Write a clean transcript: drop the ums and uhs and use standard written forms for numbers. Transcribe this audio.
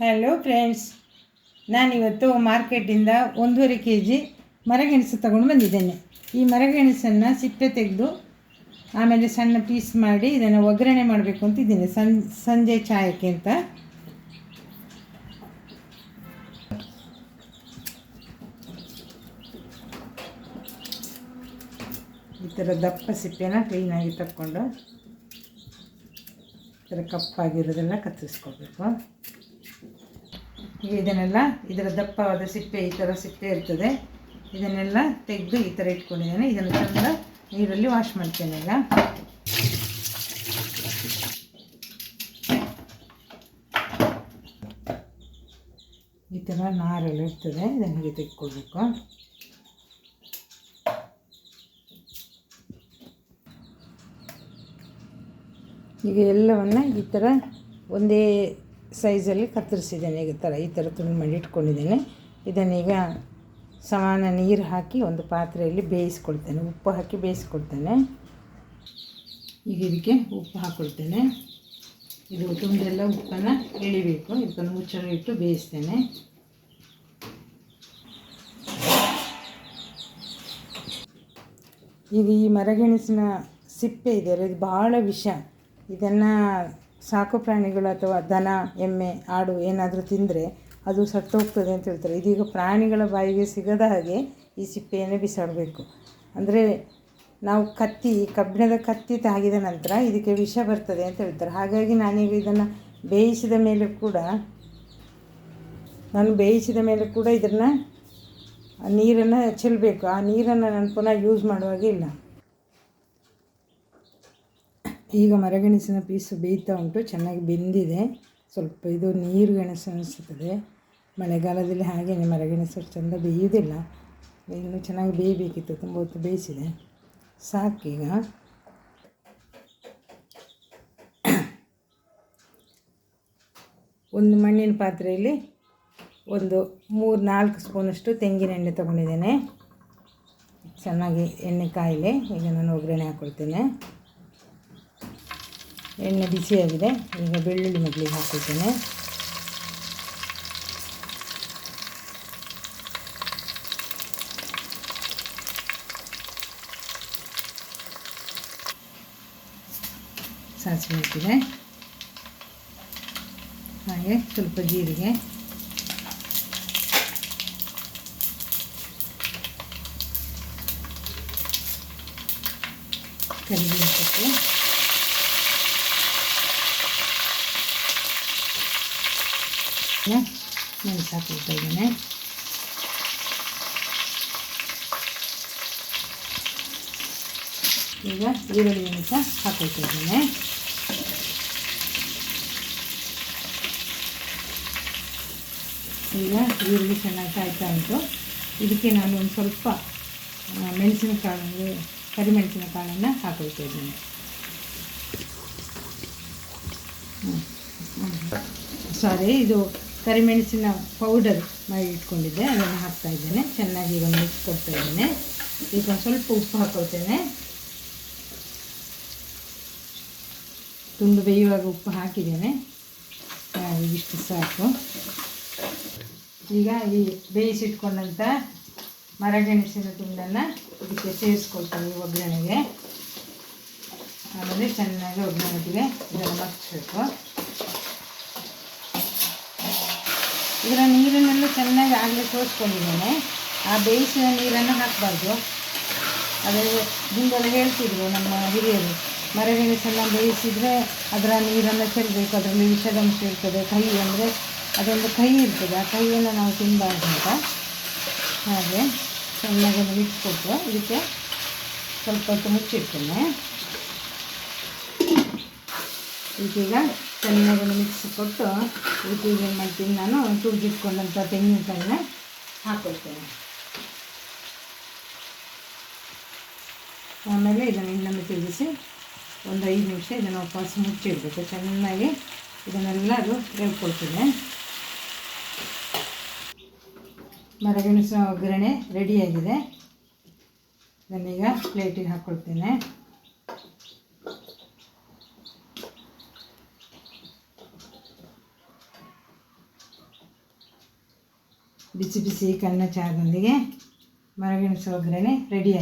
Hello friends, ನಾನಿವತ್ತು ಮಾರ್ಕೆಟಿಂದ 1.5 kg ಮರಗೆಣಸು ತಗೊಂಡು ಬಂದಿದ್ದೇನೆ. ಈ ಮರಗೆಣಸನ್ನು ಸಿಪ್ಪೆ ತೆಗೆದು ಆಮೇಲೆ ಸಣ್ಣ ಪೀಸ್ ಮಾಡಿ ಇದನ್ನು ಒಗ್ಗರಣೆ ಮಾಡಬೇಕು ಅಂತಿದ್ದೀನಿ ಸಂಜೆ ಚಾಯಕ್ಕೆ ಅಂತ. ಈ ಥರ ದಪ್ಪ ಸಿಪ್ಪೆನ ಕ್ಲೀನಾಗಿ ತಕ್ಕೊಂಡು ಈ ಥರ ಕಪ್ಪಾಗಿರೋದೆಲ್ಲ ಕತ್ತರಿಸ್ಕೊಳ್ಬೇಕು. ಈಗ ಇದನ್ನೆಲ್ಲ ಇದರ ದಪ್ಪವಾದ ಸಿಪ್ಪೆ, ಈ ಥರ ಸಿಪ್ಪೆ ಇರ್ತದೆ, ಇದನ್ನೆಲ್ಲ ತೆಗೆದು ಈ ಥರ ಇಟ್ಕೊಂಡಿದ್ದೇನೆ. ಇದನ್ನು ಚೆಂದ ನೀರಲ್ಲಿ ವಾಶ್ ಮಾಡ್ತೇನೆ. ಈಗ ಈ ಥರ ನಾರೆಲ್ಲ ಇರ್ತದೆ, ಇದನ್ನು ತೆಗೆದುಕೊಳ್ಬೇಕು. ಈಗ ಎಲ್ಲವನ್ನು ಈ ಥರ ಒಂದೇ ಸೈಜಲ್ಲಿ ಕತ್ತರಿಸಿದ್ದೇನೆ. ಈ ಥರ ತುಂಡು ಮಾಡಿ ಇಟ್ಕೊಂಡಿದ್ದೇನೆ. ಇದನ್ನೀಗ ಸಮಾನ ನೀರು ಹಾಕಿ ಒಂದು ಪಾತ್ರೆಯಲ್ಲಿ ಬೇಯಿಸ್ಕೊಳ್ತೇನೆ. ಉಪ್ಪು ಹಾಕಿ ಬೇಯಿಸ್ಕೊಳ್ತೇನೆ. ಈಗ ಇದಕ್ಕೆ ಉಪ್ಪು ಹಾಕ್ಕೊಳ್ತೇನೆ. ಇದು ತುಂಡೆಲ್ಲ ಉಪ್ಪನ್ನು ಎಳಿಬೇಕು. ಇದನ್ನು ಮುಚ್ಚಳ ಇಟ್ಟು ಬೇಯಿಸ್ತೇನೆ. ಈಗ ಈ ಮರಗೆಣಸಿನ ಸಿಪ್ಪೆ ಇದೆ, ಇದು ಭಾಳ ವಿಷ. ಇದನ್ನು ಸಾಕು ಪ್ರಾಣಿಗಳು ಅಥವಾ ದನ, ಎಮ್ಮೆ, ಆಡು ಏನಾದರೂ ತಿಂದರೆ ಅದು ಸತ್ತೋಗ್ತದೆ ಅಂತ ಹೇಳ್ತಾರೆ. ಇದೀಗ ಪ್ರಾಣಿಗಳ ಬಾಯಿಗೆ ಸಿಗದ ಹಾಗೆ ಈ ಸಿಪ್ಪೆಯನ್ನು ಬಿಸಾಡಬೇಕು. ಅಂದರೆ ನಾವು ಕಬ್ಬಿಣದ ಕತ್ತಿ ತಾಗಿದ ನಂತರ ಇದಕ್ಕೆ ವಿಷ ಬರ್ತದೆ ಅಂತ ಹೇಳ್ತಾರೆ. ಹಾಗಾಗಿ ನಾನೀಗ ಇದನ್ನು ಬೇಯಿಸಿದ ಮೇಲೆ ಕೂಡ ಇದನ್ನು ನೀರನ್ನು ಚೆಲ್ಲಬೇಕು. ಆ ನೀರನ್ನು ನಾನು ಪುನಃ ಯೂಸ್ ಮಾಡುವಾಗೆ ಇಲ್ಲ. ಈಗ ಮರಗೆಣಸಿನ ಪೀಸು ಬೇಯ್ತಾ ಉಂಟು, ಚೆನ್ನಾಗಿ ಬೆಂದಿದೆ. ಸ್ವಲ್ಪ ಇದು ನೀರು ಗೆಣಸು ಅನಿಸುತ್ತದೆ. ಮಳೆಗಾಲದಲ್ಲಿ ಹಾಗೆಯೇ ಮರಗೆಣಸು ಚೆಂದ ಬೇಯುವುದಿಲ್ಲ. ಇನ್ನು ಚೆನ್ನಾಗಿ ಬೇಯಬೇಕಿತ್ತು, ತುಂಬ ಹೊತ್ತು ಬೇಯಿಸಿದೆ. ಸಾಕೀಗ ಒಂದು ಮಣ್ಣಿನ ಪಾತ್ರೆಯಲ್ಲಿ ಒಂದು 3-4 ಸ್ಪೂನಷ್ಟು ತೆಂಗಿನ ಎಣ್ಣೆ ತೊಗೊಂಡಿದ್ದೇನೆ. ಚೆನ್ನಾಗಿ ಎಣ್ಣೆ ಕಾಯಿಲೆ. ಈಗ ನಾನು ಒಗ್ಗರಣೆ ಹಾಕ್ಕೊಳ್ತೇನೆ. ಎಣ್ಣೆ ಬಿಸಿಯಾಗಿದೆ. ಈಗ ಬೆಳ್ಳುಳ್ಳಿ ಮೊದಲಿಗೆ ಹಾಕ್ಕೊಳ್ತೇನೆ. ಸಾಸಿವೆ ಹಾಕಿದೆ. ಹಾಗೆ ಸ್ವಲ್ಪ ಜೀರಿಗೆ, ಕರಿಬೇವು ಸೊಪ್ಪು, ಮೆಣಸು ಹಾಕ್ಕೊಳ್ತಾ ಇದ್ದೇನೆ. ಈಗ ಈರುಳ್ಳಿ ಮೆಣಸು ಹಾಕ್ಕೊಳ್ತಾ ಇದ್ದೇನೆ. ಈಗ ಈರುಳ್ಳಿ ಚೆನ್ನಾಗಿ ಕಾಯ್ತಾ ಉಂಟು. ಇದಕ್ಕೆ ನಾನು ಒಂದು ಸ್ವಲ್ಪ ಕರಿಮೆಣಸಿನ ಕಾಳನ್ನು ಹಾಕ್ಕೊಳ್ತಾ ಇದ್ದೇನೆ. ಇದು ಕರಿಮೆಣಸಿನ ಪೌಡರ್ ಮಾಡಿ ಇಟ್ಕೊಂಡಿದ್ದೆ, ಅದನ್ನು ಹಾಕ್ತಾ ಇದ್ದೇನೆ. ಚೆನ್ನಾಗಿ ಈಗ ಮಿಕ್ಸ್ ಕೊಡ್ತಾ ಇದ್ದೇನೆ. ಈಗ ಸ್ವಲ್ಪ ಉಪ್ಪು ಹಾಕ್ಕೊಳ್ತೇನೆ. ತುಂಡು ಬೇಯುವಾಗ ಉಪ್ಪು ಹಾಕಿದ್ದೇನೆ. ಇಷ್ಟು ಸಾಕು. ಈಗ ಈ ಬೇಯಿಸಿಟ್ಕೊಂಡಂಥ ಮರಗೆಣಸಿನ ತುಂಡನ್ನು ಇದಕ್ಕೆ ಸೇರಿಸ್ಕೊಳ್ತೇನೆ ಈ ಒಗ್ಗರಣೆಗೆ. ಆಮೇಲೆ ಚೆನ್ನಾಗಿ ಒಗ್ಗರಣೆಗೆ ಇದನ್ನು ಮರ್ಚಬೇಕು. ಇದರ ನೀರನ್ನೆಲ್ಲ ಚೆನ್ನಾಗಿ ಆಗಲೇ ಸೋಸ್ಕೊಂಡಿದ್ದೇನೆ. ಆ ಬೇಯಿಸಿದ ನೀರನ್ನು ಹಾಕಬಾರ್ದು. ಅದೇ ಹಿಂದೆಲ್ಲ ಹೇಳ್ತಿದ್ರು ನಮ್ಮ ಹಿರಿಯರು, ಮರಗೆಣಸನ್ನು ಬೇಯಿಸಿದರೆ ಅದರ ನೀರನ್ನು ಚೆಲ್ಲಬೇಕು, ಅದರಲ್ಲಿ ವಿಷದಂಶ ಇರ್ತದೆ. ಅದೊಂದು ಕೈ ಇರ್ತದೆ, ಆ ಕೈಯನ್ನು ನಾವು ತಿನ್ನಬಾರ್ದು ಅಂತ. ಹಾಗೆ ಚೆನ್ನಾಗಿ ಮಿಕ್ಸ್ ಕೊಟ್ಟು ಇದಕ್ಕೆ ಸ್ವಲ್ಪ ಹೊತ್ತು ಮುಚ್ಚಿಡ್ತೇನೆ. ಇದೀಗ ಚೆನ್ನಾಗಿ ಮಿಕ್ಸ್ ಕೊಟ್ಟು ಇದೀಗ ಏನು ಮಾಡ್ತೀನಿ, ನಾನು ತುರಿದಿಟ್ಕೊಂಡಂಥ ತೆಂಗಿನಕಾಯಿನ ಹಾಕ್ಕೊಳ್ತೇನೆ. ಆಮೇಲೆ ಇದನ್ನು ಇನ್ನೊಮ್ಮೆ ತಿರುಗಿಸಿ ಒಂದು 5 ನಿಮಿಷ ಇದನ್ನು ವಾಪಸ್ ಮುಚ್ಚಿಡಬೇಕು. ಚೆನ್ನಾಗಿ ಇದನ್ನೆಲ್ಲ ಅದು ಬೇಯ್ಕೊಳ್ತೇನೆ. ಮರಗೆಣಸಿನ ಒಗ್ಗರಣೆ ರೆಡಿಯಾಗಿದೆ. ಇದನ್ನೀಗ ಪ್ಲೇಟಿಗೆ ಹಾಕ್ಕೊಳ್ತೇನೆ. ಬಿಸಿ ಬಿಸಿ ಕನ್ನ ಚಹಾದೊಂದಿಗೆ ಮರಗೆಣಸು ಒಗ್ಗರಣೆ ರೆಡಿ